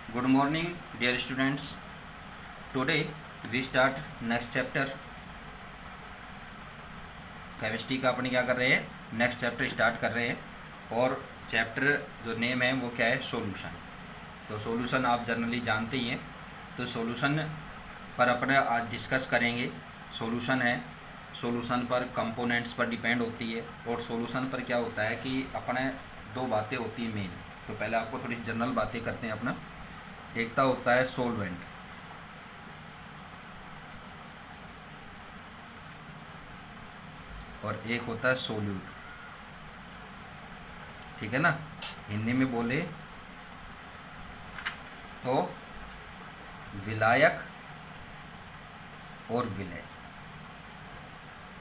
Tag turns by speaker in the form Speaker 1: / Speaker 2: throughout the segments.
Speaker 1: Good morning, dear students. Today we start next chapter. Chemistry का अपन क्या कर रहे हैं, नेक्स्ट चैप्टर स्टार्ट कर रहे हैं। और चैप्टर जो नेम है वो क्या है, सॉल्यूशन। तो सॉल्यूशन आप जनरली जानते ही हैं। तो सॉल्यूशन पर अपने आज डिस्कस करेंगे। सॉल्यूशन है, सॉल्यूशन पर कंपोनेंट्स पर डिपेंड होती है। और सॉल्यूशन पर क्या होता है कि अपने दो बातें होती हैं मेन। तो पहले आपको थोड़ी जनरल बातें करते हैं अपना। एकता होता है सोलवेंट, और एक होता है सोल्यूट। ठीक है ना, हिंदी में बोले तो विलायक और विलय।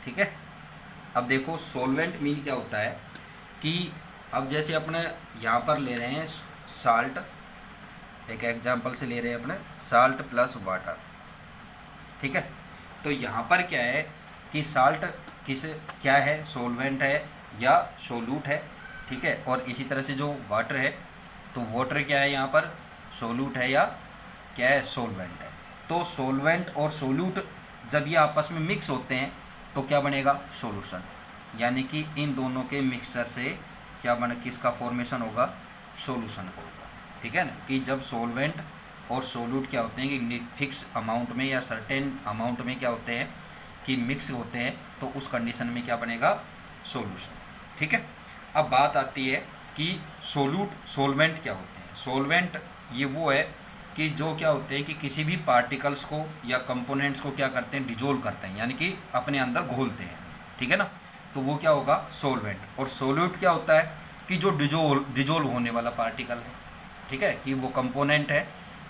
Speaker 1: ठीक है। अब देखो सोलवेंट मीन क्या होता है कि अब जैसे अपने यहाँ पर ले रहे हैं साल्ट, एक एग्जांपल से ले रहे हैं अपने साल्ट प्लस वाटर। ठीक है। तो यहाँ पर क्या है कि साल्ट क्या है, सोलवेंट है या सोल्यूट है। ठीक है। और इसी तरह से जो वाटर है, तो वाटर क्या है यहाँ पर, सोल्यूट है या क्या है, सोलवेंट है। तो सोलवेंट और सोल्यूट जब ये आपस में मिक्स होते हैं तो क्या बनेगा, सॉल्यूशन। यानी कि इन दोनों के मिक्सचर से क्या किसका फॉर्मेशन होगा, सॉल्यूशन होगा। ठीक है ना, कि जब सोलवेंट और सोल्यूट क्या होते हैं कि फिक्स अमाउंट में या सर्टेन अमाउंट में क्या होते हैं कि मिक्स होते हैं, तो उस कंडीशन में क्या बनेगा, सॉल्यूशन। ठीक है। अब बात आती है कि सोलवेंट क्या होते हैं। सोलवेंट ये वो है कि जो क्या होते हैं कि किसी भी पार्टिकल्स को या कंपोनेंट्स को क्या करते हैं, डिजोल्व करते हैं, यानी कि अपने अंदर घोलते हैं। ठीक है ना, तो वो क्या होगा, सोलवेंट। और सोल्यूट क्या होता है कि जो डिजोल्व होने वाला पार्टिकल है। ठीक है, कि वो कंपोनेंट है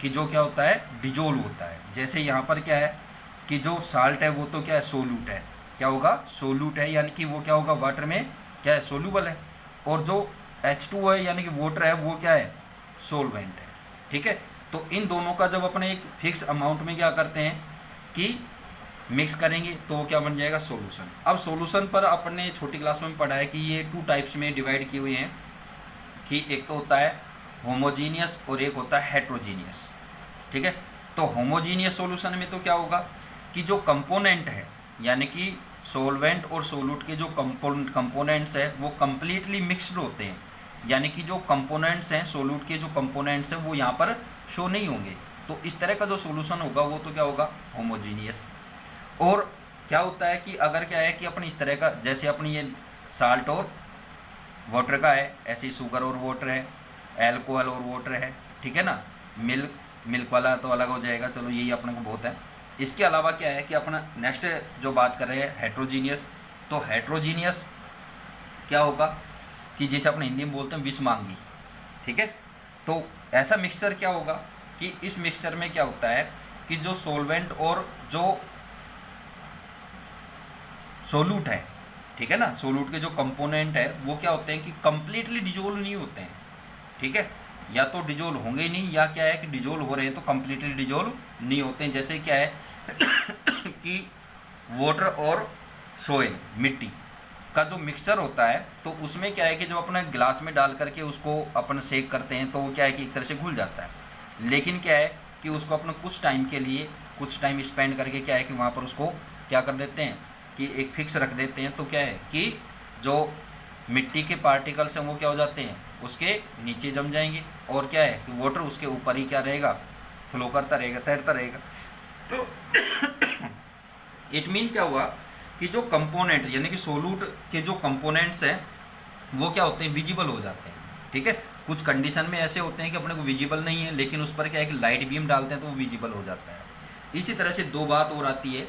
Speaker 1: कि जो क्या होता है, डिजोल्व होता है। जैसे यहाँ पर क्या है कि जो साल्ट है वो तो क्या है, सोल्यूट है। क्या होगा, सोल्यूट है, यानी कि वो क्या होगा, वाटर में क्या है, सोल्यूबल है। और जो H2 है यानी कि वाटर है, वो क्या है, सोलवेंट है। ठीक है। तो इन दोनों का जब अपने एक फिक्स अमाउंट में क्या करते हैं कि मिक्स करेंगे तो वो क्या बन जाएगा, सॉल्यूशन। अब सॉल्यूशन पर अपने छोटी क्लास में पढ़ा है कि ये 2 टाइप्स में डिवाइड किए हुए हैं कि एक तो होता है होमोजीनियस और एक होता है हेट्रोजीनियस। ठीक है। तो होमोजीनियस सॉल्यूशन में तो क्या होगा कि जो कंपोनेंट है, यानी कि सोलवेंट और सोल्यूट के जो कंपोनेंट्स है वो कंप्लीटली मिक्स्ड होते हैं। यानी कि जो कंपोनेंट्स हैं, सोल्यूट के जो कंपोनेंट्स हैं वो यहाँ पर शो नहीं होंगे। तो इस तरह का जो सॉल्यूशन होगा वो तो क्या होगा, होमोजीनियस। और क्या होता है कि अगर क्या है कि अपन इस तरह का, जैसे अपनी ये साल्ट और वाटर का है, ऐसे ही शुगर और वाटर है, एल्कोहल और वाटर है। ठीक है ना, मिल्क वाला तो अलग हो जाएगा, चलो यही अपने को बहुत है। इसके अलावा क्या है कि अपना नेक्स्ट जो बात कर रहे हैं हेट्रोजीनियस। तो हेट्रोजीनियस क्या होगा कि जैसे अपने हिंदी में बोलते हैं विषमांगी। ठीक है। तो ऐसा मिक्सचर क्या होगा कि इस मिक्सचर में क्या होता है कि जो सोलवेंट और जो सोल्यूट है, ठीक है ना, सोल्यूट के जो कंपोनेंट है वो क्या होते हैं कि कंप्लीटली डिजोल्व नहीं होते हैं। ठीक है, या तो डिजोल्व होंगे ही नहीं, या क्या है कि डिजोल्व हो रहे हैं तो कंप्लीटली डिजोल्व नहीं होते हैं। जैसे क्या है कि वाटर और सोइल, मिट्टी का जो मिक्सचर होता है, तो उसमें क्या है कि जब अपने ग्लास में डाल करके उसको अपन सेक करते हैं तो वो क्या है कि एक तरह से घुल जाता है। लेकिन क्या है कि उसको अपने कुछ टाइम के लिए, कुछ टाइम स्पेंड करके क्या है कि वहाँ पर उसको क्या कर देते हैं कि एक फिक्स रख देते हैं। तो क्या है कि जो मिट्टी के पार्टिकल्स हैं वो क्या हो जाते हैं, उसके नीचे जम जाएंगे। और क्या है कि वाटर उसके ऊपर ही क्या रहेगा, फ्लो करता रहेगा, तैरता रहेगा। तो इट मीन क्या हुआ कि जो कंपोनेंट यानी कि सोल्यूट के जो कंपोनेंट्स हैं वो क्या होते हैं, विजिबल हो जाते हैं। ठीक है, कुछ कंडीशन में ऐसे होते हैं कि अपने को विजिबल नहीं है, लेकिन उस पर क्या है कि लाइट बीम डालते हैं तो वो विजिबल हो जाता है। इसी तरह से दो बात और आती है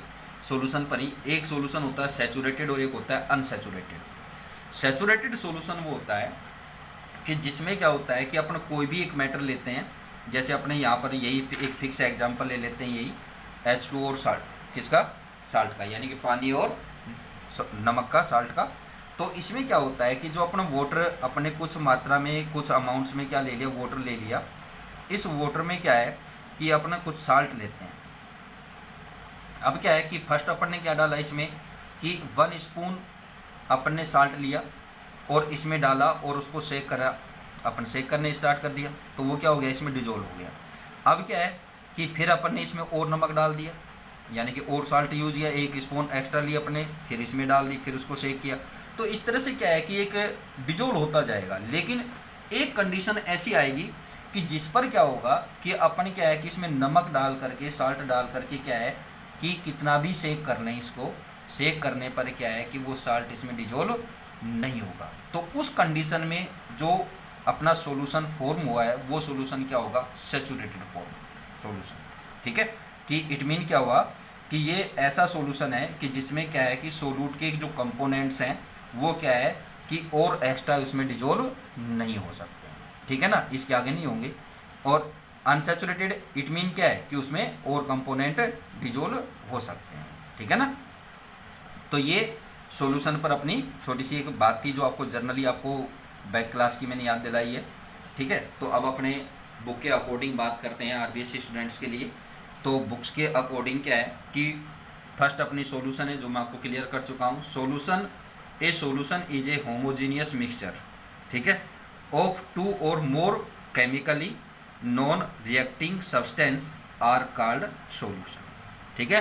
Speaker 1: सॉल्यूशन पर ही। एक सॉल्यूशन होता है सैचुरेटेड और एक होता है अनसैचुरेटेड। सैचुरेटेड सॉल्यूशन वो होता है कि जिसमें क्या होता है कि अपन कोई भी एक मैटर लेते हैं, जैसे अपने यहाँ पर यही एक फिक्स एग्जांपल ले लेते हैं, यही H2 और साल्ट, किसका, साल्ट का, यानी कि पानी और नमक का, साल्ट का। तो इसमें क्या होता है कि जो अपना वाटर अपने कुछ मात्रा में, कुछ अमाउंट्स में क्या ले लिया, वाटर ले लिया। इस वाटर में क्या है कि अपना कुछ साल्ट लेते हैं। अब क्या है कि फर्स्ट अपन ने क्या डाला इसमें कि 1 स्पून अपन ने साल्ट लिया और इसमें डाला और उसको सेक करा, अपन सेक करने स्टार्ट कर दिया, तो वो क्या हो गया, इसमें डिजोल्व हो गया। अब क्या है कि फिर अपन ने इसमें और नमक डाल दिया, यानी कि और साल्ट यूज किया, 1 स्पून एक्स्ट्रा ली अपने, फिर इसमें डाल दी, फिर उसको सेक किया। तो इस तरह से क्या है कि एक डिजोल्व होता जाएगा। लेकिन एक कंडीशन ऐसी आएगी कि जिस पर क्या होगा कि अपन क्या है कि इसमें नमक डाल करके, साल्ट डाल करके क्या है कि कितना भी सेक कर लें इसको, सेक करने पर क्या है कि वो साल्ट इसमें डिजोल्व नहीं होगा। तो उस कंडीशन में जो अपना सॉल्यूशन फॉर्म हुआ है वो सॉल्यूशन क्या होगा, सैचुरेटेड फॉर्म सॉल्यूशन। ठीक है, कि इट मीन क्या हुआ कि ये ऐसा सॉल्यूशन है कि जिसमें क्या है कि सोल्यूट के जो कंपोनेंट्स हैं वो क्या है कि और एक्स्ट्रा उसमें डिजोल्व नहीं हो सकते हैं। ठीक है ना, इसके आगे नहीं होंगे। और अनसैचुरेटेड इट मीन क्या है कि उसमें और कंपोनेंट डिजोल्व हो सकते हैं। ठीक है ना, तो ये सॉल्यूशन पर अपनी छोटी सी एक बात थी जो आपको जर्नली आपको बैक क्लास की मैंने याद दिलाई है। ठीक है, तो अब अपने बुक के अकॉर्डिंग बात करते हैं आरबीएससी स्टूडेंट्स के लिए। तो बुक्स के अकॉर्डिंग क्या है कि फर्स्ट अपनी सॉल्यूशन है जो मैं आपको क्लियर कर चुका हूँ। Solution is a homogeneous mixture, ठीक है, ऑफ 2 और more chemically non reacting substance are called solution. ठीक है,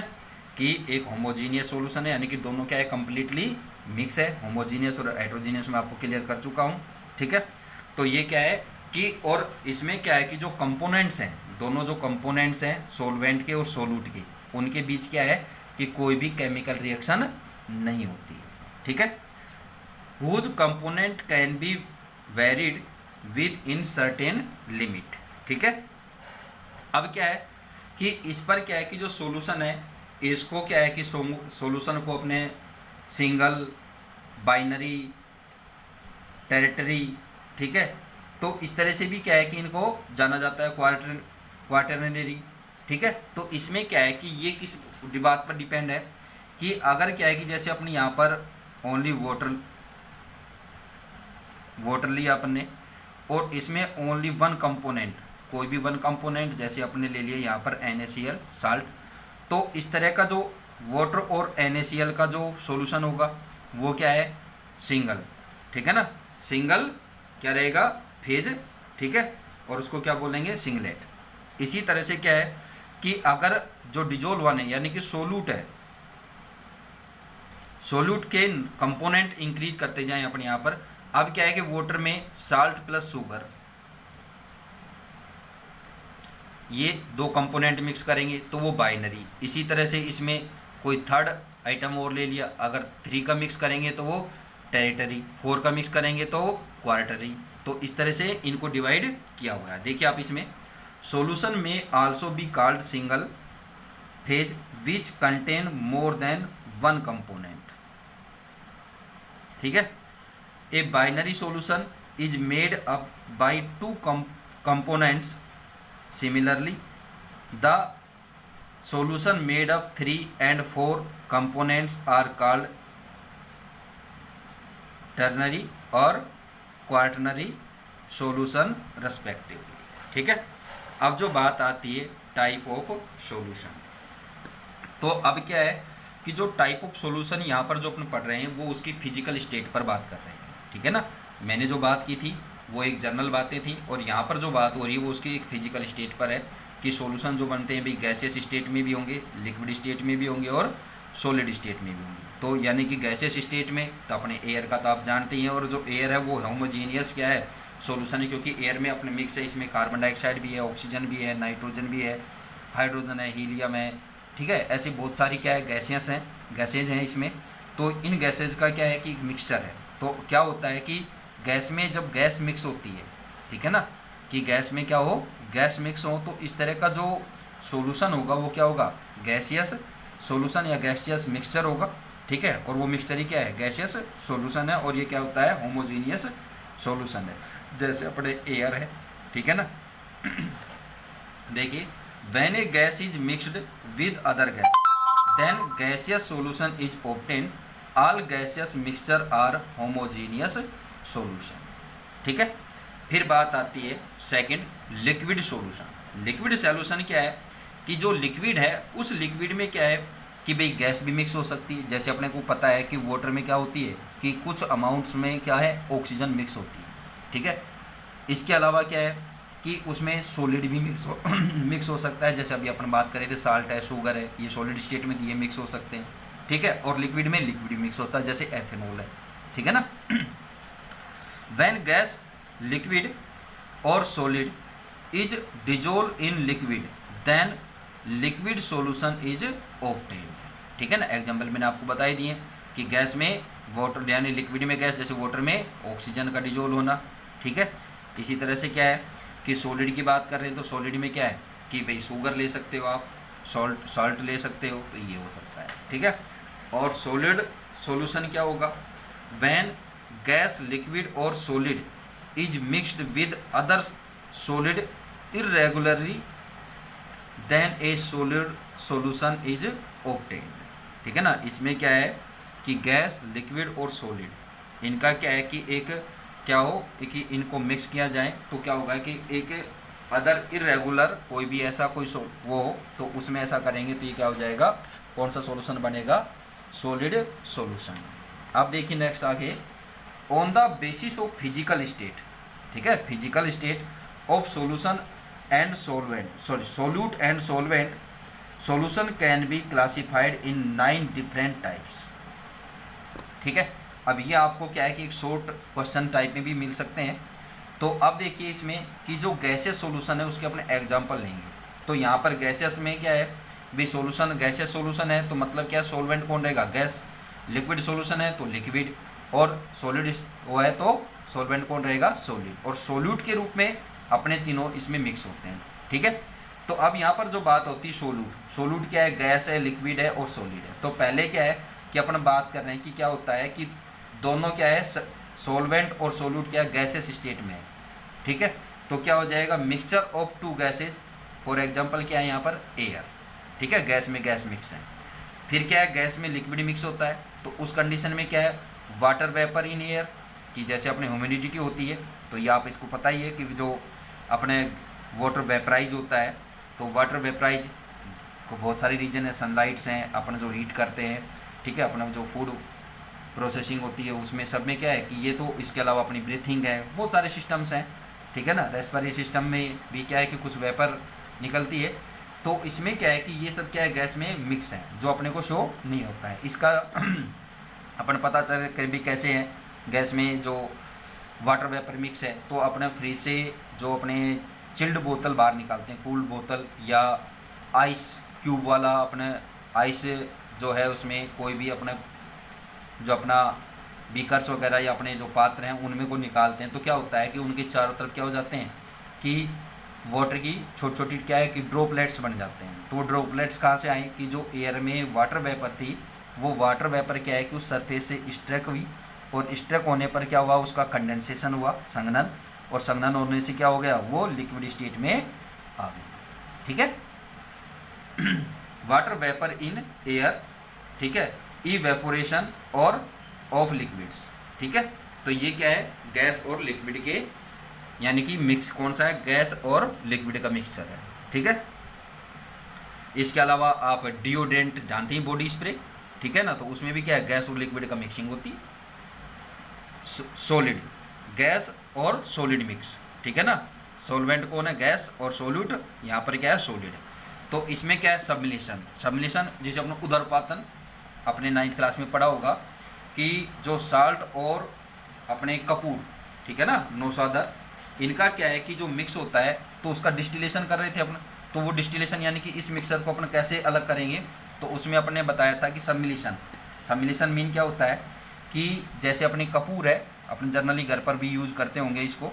Speaker 1: कि एक होमोजीनियस सॉल्यूशन है, यानी कि दोनों क्या है कंप्लीटली मिक्स है, होमोजीनियस और हेटेरोजीनियस मैं आपको क्लियर कर चुका हूँ। ठीक है, तो ये क्या है कि और इसमें क्या है कि जो कंपोनेंट्स हैं, दोनों जो कंपोनेंट्स हैं सॉल्वेंट के और सोल्यूट के, उनके बीच क्या है कि कोई भी केमिकल रिएक्शन नहीं होती है। ठीक है, whose component can be varied within certain limit. ठीक है, अब क्या है कि इस पर क्या है कि जो सॉल्यूशन है इसको क्या है कि सॉल्यूशन को अपने सिंगल, बाइनरी, टेरिटरी, ठीक है, तो इस तरह से भी क्या है कि इनको जाना जाता है क्वार्टरनरी। ठीक है, तो इसमें क्या है कि ये किस बात पर डिपेंड है कि अगर क्या है कि जैसे अपने यहाँ पर ओनली वाटर लिया अपन ने और इसमें ओनली वन कंपोनेंट, कोई भी वन कंपोनेंट जैसे अपने ले लिया यहाँ पर NaCl साल्ट, तो इस तरह का जो वाटर और NaCl का जो सॉल्यूशन होगा वो क्या है सिंगल। ठीक है ना, सिंगल क्या रहेगा फेज। ठीक है, और उसको क्या बोलेंगे सिंगलेट। इसी तरह से क्या है कि अगर जो डिजोल्व वन है यानी कि सोल्यूट है, सोल्यूट के कंपोनेंट इंक्रीज करते जाएं अपने यहाँ पर। अब क्या है कि वाटर में साल्ट प्लस शुगर, ये 2 कंपोनेंट मिक्स करेंगे तो वो बाइनरी। इसी तरह से इसमें कोई थर्ड आइटम और ले लिया, अगर 3 का मिक्स करेंगे तो वो टेरिटरी, 4 का मिक्स करेंगे तो वो क्वार्टरी। तो इस तरह से इनको डिवाइड किया हुआ है। देखिए आप इसमें सॉल्यूशन में also be called single phase which contain more than 1 component. ठीक है, a binary solution is made up by 2 components. Similarly, the solution made up 3 and 4 components are called ternary और quaternary solution respectively। ठीक है, अब जो बात आती है टाइप ऑफ सॉल्यूशन, तो अब क्या है कि जो टाइप ऑफ सॉल्यूशन यहाँ पर जो अपन पढ़ रहे हैं वो उसकी फिजिकल स्टेट पर बात कर रहे हैं। ठीक है ना, मैंने जो बात की थी वो एक जनरल बातें थी और यहाँ पर जो बात हो रही है वो उसकी एक फिजिकल स्टेट पर है कि सॉल्यूशन जो बनते हैं भाई गैसियस स्टेट में भी होंगे, लिक्विड स्टेट में भी होंगे और सॉलिड स्टेट में भी होंगे। तो यानी कि गैसियस स्टेट में तो अपने एयर का तो आप जानते ही हैं, और जो एयर है वो होमोजीनियस क्या है सॉल्यूशन है, क्योंकि एयर में अपने मिक्स है, इसमें कार्बन डाइऑक्साइड भी है, ऑक्सीजन भी है, नाइट्रोजन भी है, हाइड्रोजन है, हीलियम है। ठीक है, ऐसी बहुत सारी क्या है गैसेज हैं इसमें। तो इन गैसेज का क्या है कि एक मिक्सचर है। तो क्या होता है कि गैस में जब गैस मिक्स होती है, ठीक है ना, कि गैस में क्या हो गैस मिक्स हो, तो इस तरह का जो सॉल्यूशन होगा वो क्या होगा गैसियस सॉल्यूशन या गैसियस मिक्सचर होगा। ठीक है, और वो मिक्सचर ही क्या है गैसियस सॉल्यूशन है, और ये क्या होता है होमोजीनियस सॉल्यूशन है, जैसे अपने एयर है। ठीक है ना, देखिए when a gas is mixed with other gas then gaseous solution is obtained. All gaseous mixture are homogeneous solution. ठीक है, फिर बात आती है second liquid solution. Liquid solution क्या है कि जो लिक्विड है उस लिक्विड में क्या है कि भाई गैस भी मिक्स हो सकती है, जैसे अपने को पता है कि वाटर में क्या होती है कि कुछ अमाउंट्स में क्या है ऑक्सीजन मिक्स होती है। ठीक है, इसके अलावा क्या है कि उसमें सॉलिड भी मिक्स हो सकता है, जैसे अभी अपन बात करें थे साल्ट है, शुगर है, ये सॉलिड स्टेट में ये मिक्स हो सकते हैं, ठीक है। और लिक्विड में लिक्विड मिक्स होता है, जैसे एथेनॉल है, ठीक है ना। व्हेन गैस, लिक्विड और solid is dissolve in liquid then liquid solution is obtained, ठीक है ना। एग्जांपल मैंने आपको बता ही दिए कि गैस में वाटर, यानी लिक्विड में गैस, जैसे वाटर में ऑक्सीजन का डिजोल्व होना, ठीक है। इसी तरह से क्या है कि सॉलिड की बात कर रहे हैं तो सॉलिड में क्या है कि भाई शुगर ले सकते हो आप, सॉल्ट ले सकते हो, तो ये हो सकता है, ठीक है। और सॉलिड सॉल्यूशन क्या होगा, व्हेन गैस, लिक्विड और solid is mixed with other solid irregularly then a solid solution is obtained, ठीक है ना। इसमें क्या है कि गैस, लिक्विड और सॉलिड, इनका क्या है कि एक क्या हो कि इनको मिक्स किया जाए तो क्या होगा कि एक अदर इरेगुलर कोई भी ऐसा कोई वो हो तो उसमें ऐसा करेंगे तो ये क्या हो जाएगा, कौन सा सॉल्यूशन बनेगा, सॉलिड सॉल्यूशन। अब देखिए नेक्स्ट आगे, on the basis of physical state, ठीक है, physical state of solution and solvent, sorry solute and solvent, solution can be classified in 9 different types, ठीक है। अब ये आपको क्या है कि एक शॉर्ट क्वेश्चन टाइप में भी मिल सकते हैं। तो अब देखिए इसमें कि जो गैसेस सॉल्यूशन है उसके अपने एग्जांपल लेंगे। तो यहाँ पर गैसेस में क्या है भी, सॉल्यूशन गैसेस सॉल्यूशन है तो मतलब क्या, सॉल्वेंट कौन रहेगा, गैस। लिक्विड सॉल्यूशन है तो लिक्विड, और सॉलिड वो है तो सॉल्वेंट कौन रहेगा, सॉलिड। और सोल्यूट के रूप में अपने तीनों इसमें मिक्स होते हैं, ठीक है। तो अब यहाँ पर जो बात होती है सोल्यूट, सोल्यूट क्या है, गैस है, लिक्विड है और सॉलिड है। तो पहले क्या है कि अपन बात कर रहे हैं कि क्या होता है कि दोनों क्या है, सॉल्वेंट और सोल्यूट क्या है, गैसेस स्टेट में है, ठीक है। तो क्या हो जाएगा, mixture of to gases, for example क्या है यहाँ पर एयर, ठीक है, गैस में गैस मिक्स है। फिर क्या है, गैस में लिक्विड मिक्स होता है तो उस कंडीशन में क्या है, वाटर वेपर इन एयर, कि जैसे अपने ह्यूमिडिटी होती है तो ये आप इसको पता ही है कि जो अपने वाटर वेपराइज होता है, तो वाटर वेपराइज को बहुत सारी रीजन है, सनलाइट्स हैं, अपन जो हीट करते हैं, ठीक है, अपना जो फूड प्रोसेसिंग होती है उसमें सब में क्या है कि ये, तो इसके अलावा अपनी ब्रीथिंग है, बहुत सारे सिस्टम्स हैं, ठीक है ना। रेस्पिरेटरी सिस्टम में भी क्या है कि कुछ वेपर निकलती है, तो इसमें क्या है कि ये सब क्या है, गैस में मिक्स है, जो अपने को शो नहीं होता है। इसका अपन पता चले कर भी कैसे है, गैस में जो वाटर वेपर मिक्स है तो अपने फ्रिज से जो अपने चिल्ड बोतल बाहर निकालते हैं, कूल्ड बोतल या आइस क्यूब वाला अपने आइस जो है उसमें कोई भी अपने जो अपना बीकर्स वगैरह या अपने जो पात्र हैं उनमें को निकालते हैं, तो क्या होता है कि उनके चारों तरफ क्या हो जाते हैं कि वाटर की छोटी छोटी क्या है कि ड्रॉपलेट्स बन जाते हैं। तो वो ड्रॉपलेट्स कहाँ से आए कि जो एयर में वाटर वेपर थी, वो वाटर वेपर क्या है कि उस सरफेस से स्ट्रेक हुई, और स्ट्रेक होने पर क्या हुआ, उसका कंडेंसेशन हुआ, संघनन, और संघनन होने से क्या हो गया, वो लिक्विड स्टेट में आ गया, ठीक है। वाटर वेपर इन एयर, ठीक है, इवेपोरेशन और ऑफ लिक्विड्स, ठीक है। तो ये क्या है, गैस और लिक्विड के यानी कि मिक्स कौन सा है, गैस और लिक्विड का मिक्सचर है, ठीक है। इसके अलावा आप डिओड्रेंट जानते हैं, बॉडी स्प्रे, ठीक है ना, तो उसमें भी क्या है, गैस और लिक्विड का मिक्सिंग होती है। सॉलिड, गैस और सॉलिड मिक्स, ठीक है ना। सॉल्वेंट कौन है, गैस, और सॉल्यूट यहाँ पर क्या है, सॉलिड। तो इसमें क्या है, सबमिलेशन, सबमिलेशन जिसे अपने उदरपातन अपने 9th क्लास में पढ़ा होगा कि जो साल्ट और अपने कपूर, ठीक है ना, नौशादर, इनका क्या है कि जो मिक्स होता है तो उसका डिस्टिलेशन कर रहे थे अपन। तो वो डिस्टिलेशन यानी कि इस मिक्सर को अपन कैसे अलग करेंगे, तो उसमें अपने बताया था कि सबमिलेशन, सबमिलेशन मीन क्या होता है कि जैसे अपने कपूर है, अपने जनरली घर पर भी यूज करते होंगे इसको,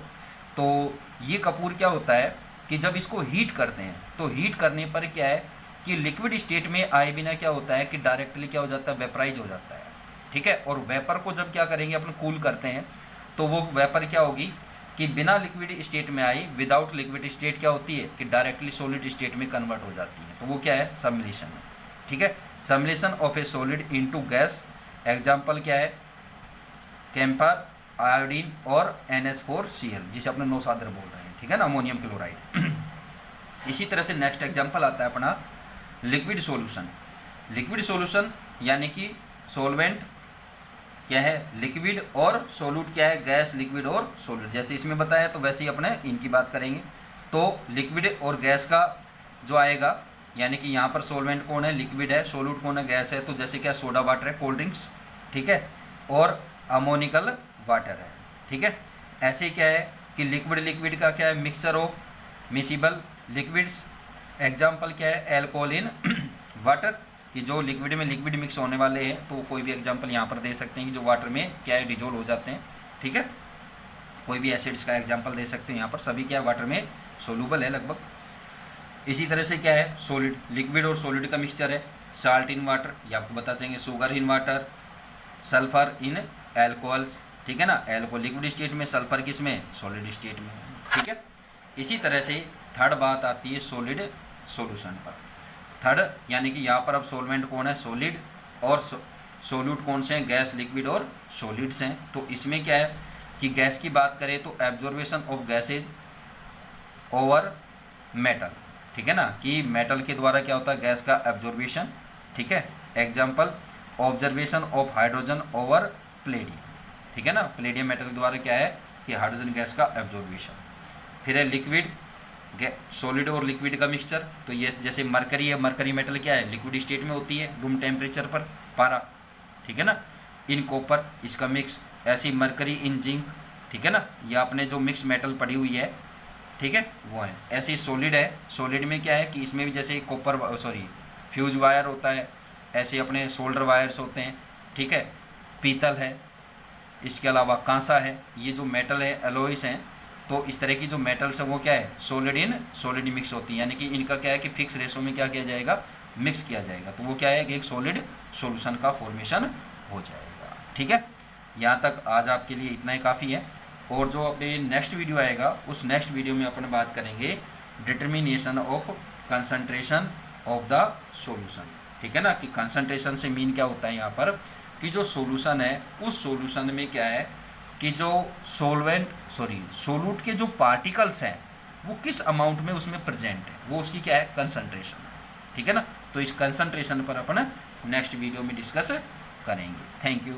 Speaker 1: तो ये कपूर क्या होता है कि जब इसको हीट करते हैं तो हीट करने पर क्या है कि लिक्विड स्टेट में आए बिना क्या होता है कि डायरेक्टली क्या हो जाता है, वेपराइज हो जाता है, ठीक है। और वेपर को जब क्या करेंगे अपन कूल करते हैं तो वो वेपर क्या होगी कि बिना लिक्विड स्टेट में आई, विदाउट लिक्विड स्टेट क्या होती है कि डायरेक्टली सॉलिड स्टेट में कन्वर्ट हो जाती है, तो वो क्या है, सबमिलेशन है, ठीक है। Sublimation of a solid into gas, example क्या है, कैम्फर, आयोडीन और NH4Cl, जिसे अपने नौशादर बोल रहे हैं, ठीक है ना, अमोनियम क्लोराइड। इसी तरह से नेक्स्ट एग्जांपल आता है अपना लिक्विड सॉल्यूशन। लिक्विड सॉल्यूशन यानी कि सॉल्वेंट क्या है, लिक्विड, और सोल्यूट क्या है, गैस, लिक्विड और सॉलिड। जैसे इसमें बताया तो वैसे ही अपने इनकी बात करेंगे। तो लिक्विड और गैस का जो आएगा, यानी कि यहाँ पर सोलवेंट कौन है, लिक्विड है, सोल्यूट कौन है, गैस है, तो जैसे क्या सोडा वाटर है, कोल्ड ड्रिंक्स, ठीक है, और अमोनिकल वाटर है, ठीक है। ऐसे क्या है कि लिक्विड लिक्विड का क्या है, mixture of miscible liquids, example क्या है, एल्कोहल इन वाटर, कि जो लिक्विड में लिक्विड मिक्स होने वाले हैं, तो कोई भी एग्जाम्पल यहाँ पर दे सकते हैं कि जो वाटर में क्या है डिजोल्व हो जाते हैं, ठीक है। कोई भी एसिड्स का एग्जाम्पल दे सकते हैं, यहाँ पर सभी क्या है वाटर में सोल्यूबल है लगभग। इसी तरह से क्या है, सॉलिड, लिक्विड और सॉलिड का मिक्सचर है, साल्ट इन वाटर, ये आपको बता देंगे, sugar in water, sulphur in alcohols, ठीक है ना, एल्कोहल लिक्विड स्टेट में, सल्फर किस में, सॉलिड स्टेट में, ठीक है। इसी तरह से थर्ड बात आती है सॉलिड सॉल्यूशन पर। थर्ड यानी कि यहाँ पर अब सोलवेंट कौन है, सॉलिड, और सोल्यूट कौन से हैं, गैस, लिक्विड और सॉलिड्स हैं। तो इसमें क्या है कि गैस की बात करें तो absorption of gases over metal, ठीक है ना, कि मेटल के द्वारा क्या होता है, गैस का एब्जॉर्बेशन, ठीक है। Example observation of hydrogen over Palladium, ठीक है ना, प्लेडियम मेटल के द्वारा क्या है कि हाइड्रोजन गैस का एब्जॉर्बेशन। फिर है लिक्विड, सॉलिड और लिक्विड का मिक्सचर, तो ये जैसे मरकरी है, मरकरी मेटल क्या है, लिक्विड स्टेट में होती है रूम टेम्परेचर पर, पारा, ठीक है ना। इन कॉपर, इसका मिक्स, ऐसी मरकरी इन जिंक, ठीक है ना, ये आपने जो मिक्स मेटल पड़ी हुई है, ठीक है, वो है। ऐसी सॉलिड है, सॉलिड में क्या है कि इसमें भी जैसे कॉपर फ्यूज वायर होता है, ऐसे अपने सोल्डर वायर्स होते हैं, ठीक है, पीतल है, इसके अलावा कांसा है, ये जो मेटल है एलॉयस हैं, तो इस तरह की जो मेटल्स है वो क्या है, सॉलिड इन सॉलिड मिक्स होती है, यानी कि इनका क्या है कि फिक्स रेशो में क्या किया जाएगा, मिक्स किया जाएगा, तो वो क्या है कि एक सॉलिड सॉल्यूशन का फॉर्मेशन हो जाएगा, ठीक है। यहाँ तक आज आपके लिए इतना ही काफ़ी है, और जो अपने नेक्स्ट वीडियो आएगा उस नेक्स्ट वीडियो में अपन बात करेंगे determination of concentration of the solution, ठीक है ना, कि कंसंट्रेशन से मीन क्या होता है यहाँ पर कि जो सॉल्यूशन है उस सॉल्यूशन में क्या है कि जो सोल्यूट के जो पार्टिकल्स हैं वो किस अमाउंट में उसमें प्रेजेंट है, वो उसकी क्या है कंसंट्रेशन है, ठीक है ना। तो इस कंसंट्रेशन पर अपन नेक्स्ट वीडियो में डिस्कस करेंगे। Thank you.